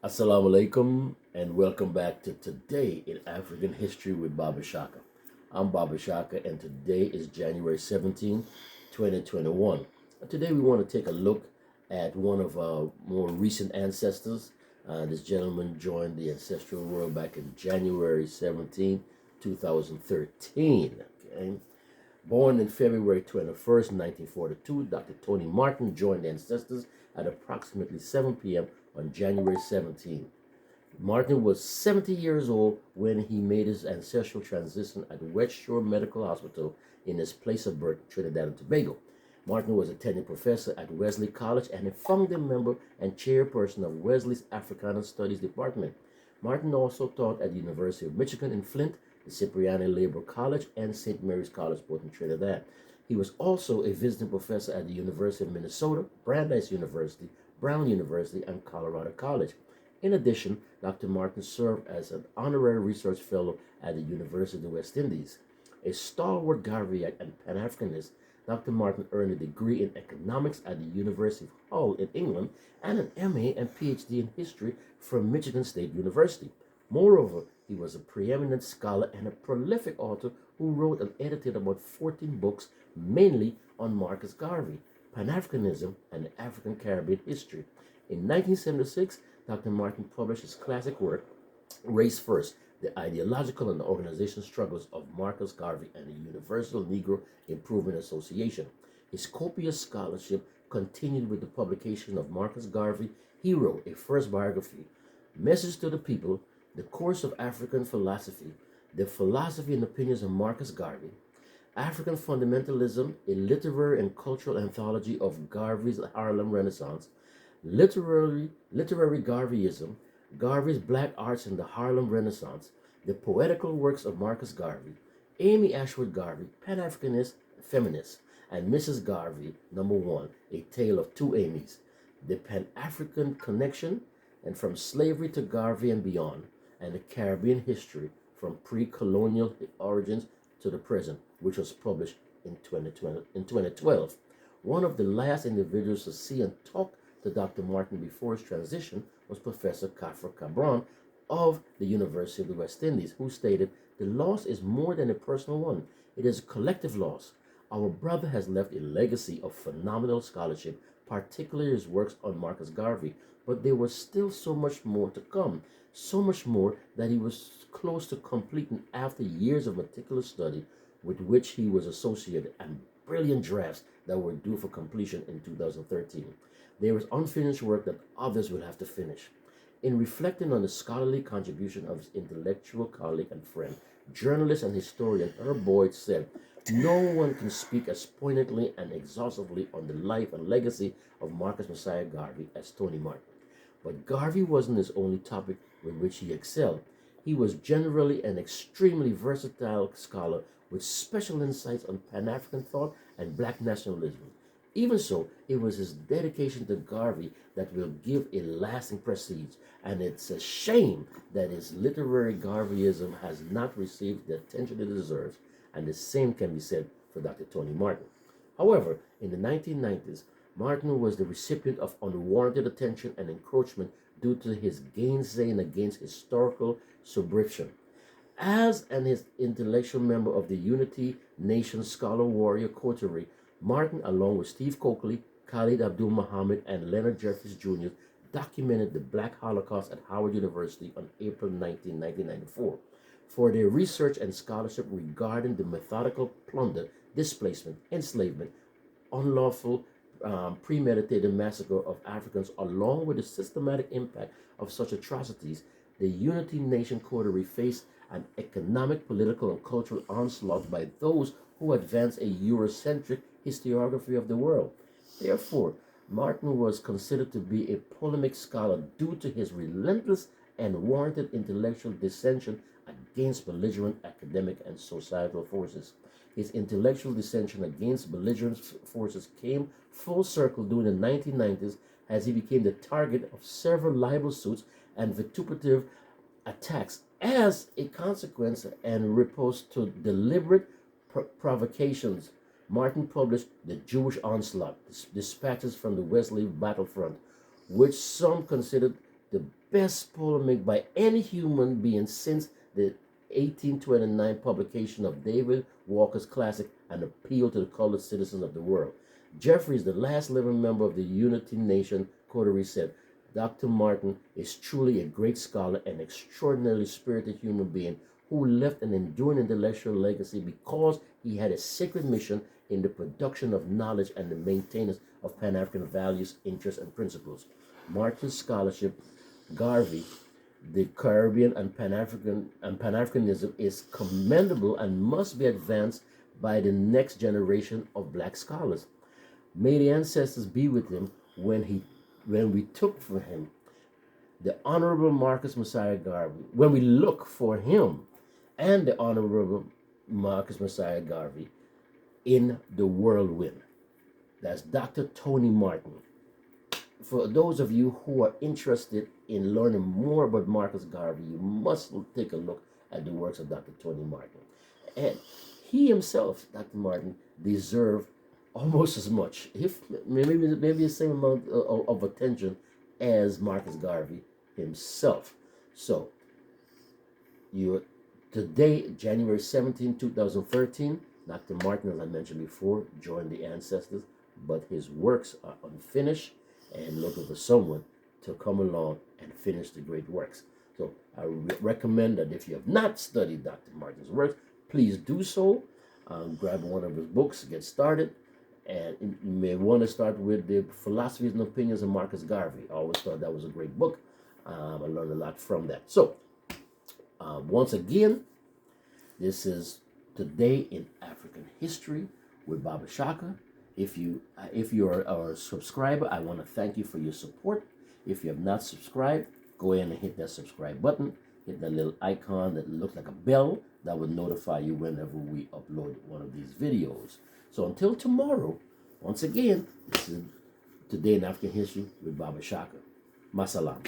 Assalamu alaikum and welcome back to Today in African History with Baba Shaka. I'm Baba Shaka and today is January 17, 2021. And today we want to take a look at one of our more recent ancestors. This gentleman joined the ancestral world back in January 17, 2013. Okay? Born in February 21st, 1942, Dr. Tony Martin joined the ancestors at approximately 7 p.m. on January 17. Martin was 70 years old when he made his ancestral transition at West Shore Medical Hospital in his place of birth, Trinidad and Tobago. Martin was attending professor at Wesley College and a founding member and chairperson of Wesley's Africana Studies Department. Martin also taught at the University of Michigan in Flint, the Cipriani Labor College, and St. Mary's College, both in Trinidad. He was also a visiting professor at the University of Minnesota, Brandeis University, Brown University, and Colorado College. In addition, Dr. Martin served as an honorary research fellow at the University of the West Indies. A stalwart Garveyite and Pan-Africanist, Dr. Martin earned a degree in economics at the University of Hull in England and an MA and PhD in history from Michigan State University. Moreover, he was a preeminent scholar and a prolific author who wrote and edited about 14 books, mainly on Marcus Garvey, Pan-Africanism, and the African Caribbean history. In 1976, Dr. Martin published his classic work, Race First, the ideological and organizational struggles of Marcus Garvey and the Universal Negro Improvement Association. His copious scholarship continued with the publication of Marcus Garvey, Hero, a first biography, Message to the People, The Course of African Philosophy, The Philosophy and Opinions of Marcus Garvey, African Fundamentalism, a literary and cultural anthology of Garvey's Harlem Renaissance, Literary Garveyism, Garvey's Black Arts in the Harlem Renaissance, The Poetical Works of Marcus Garvey, Amy Ashwood Garvey, Pan-Africanist, Feminist, and Mrs. Garvey, number 1, A Tale of Two Amys, The Pan-African Connection, and From Slavery to Garvey and Beyond, and the Caribbean History from Pre-Colonial Origins to the Present, which was published in 2012. One of the last individuals to see and talk to Dr. Martin before his transition was Professor Kafra Cabron of the University of the West Indies, who stated, "The loss is more than a personal one. It is a collective loss. Our brother has left a legacy of phenomenal scholarship, particularly his works on Marcus Garvey, but there was still so much more to come, so much more that he was close to completing after years of meticulous study with which he was associated and brilliant drafts that were due for completion in 2013. There is unfinished work that others will have to finish." In reflecting on the scholarly contribution of his intellectual colleague and friend, journalist and historian Herb Boyd said, "No one can speak as poignantly and exhaustively on the life and legacy of Marcus Messiah Garvey as Tony Martin. But Garvey wasn't his only topic with which he excelled. He was generally an extremely versatile scholar with special insights on Pan-African thought and black nationalism. Even so, it was his dedication to Garvey that will give a lasting prestige, and it's a shame that his literary Garveyism has not received the attention it deserves, and the same can be said for Dr. Tony Martin. However, in the 1990s, Martin was the recipient of unwarranted attention and encroachment due to his gainsaying against historical subscription. As an intellectual member of the Unity Nation Scholar Warrior Coterie, Martin, along with Steve Coakley, Khalid Abdul Muhammad, and Leonard Jeffries Jr., documented the Black Holocaust at Howard University on April 19, 1994. For their research and scholarship regarding the methodical plunder, displacement, enslavement, unlawful premeditated massacre of Africans, along with the systematic impact of such atrocities, the Unity Nation Coterie faced an economic, political, and cultural onslaught by those who advance a Eurocentric historiography of the world. Therefore, Martin was considered to be a polemic scholar due to his relentless and warranted intellectual dissension against belligerent academic and societal forces. His intellectual dissension against belligerent forces came full circle during the 1990s as he became the target of several libel suits and vituperative attacks as a consequence and riposte to deliberate provocations. Martin published The Jewish Onslaught, Dispatches from the Wesley Battlefront, which some considered the best polemic by any human being since the 1829 publication of David Walker's classic An Appeal to the Colored Citizens of the World. Jeffries, the last living member of the United Nations Coterie, said, Dr. Martin is truly a great scholar and extraordinarily spirited human being who left an enduring intellectual legacy because he had a sacred mission in the production of knowledge and the maintenance of Pan-African values, interests, and principles. Martin's scholarship, Garvey, the Caribbean and Pan-Africanism, is commendable and must be advanced by the next generation of black scholars. May the ancestors be with him when we took for him the Honorable Marcus Messiah Garvey, when we look for him and the Honorable Marcus Messiah Garvey in the whirlwind. That's Dr. Tony Martin. For those of you who are interested in learning more about Marcus Garvey, you must take a look at the works of Dr. Tony Martin. And he himself, Dr. Martin, deserved almost as much, if maybe the same amount of attention as Marcus Garvey himself. So, today, January 17, 2013, Dr. Martin, as I mentioned before, joined the ancestors, but his works are unfinished and looking for someone to come along and finish the great works. So I recommend that if you have not studied Dr. Martin's works, please do so. Grab one of his books, get started. And you may want to start with the Philosophies and Opinions of Marcus Garvey. I always thought that was a great book. I learned a lot from that. So, once again, this is Today in African History with Baba Shaka. If you are a subscriber, I want to thank you for your support. If you have not subscribed, go ahead and hit that subscribe button. Hit that little icon that looks like a bell. That will notify you whenever we upload one of these videos. So until tomorrow, once again, this is Today in African History with Baba Shaka. Masalam.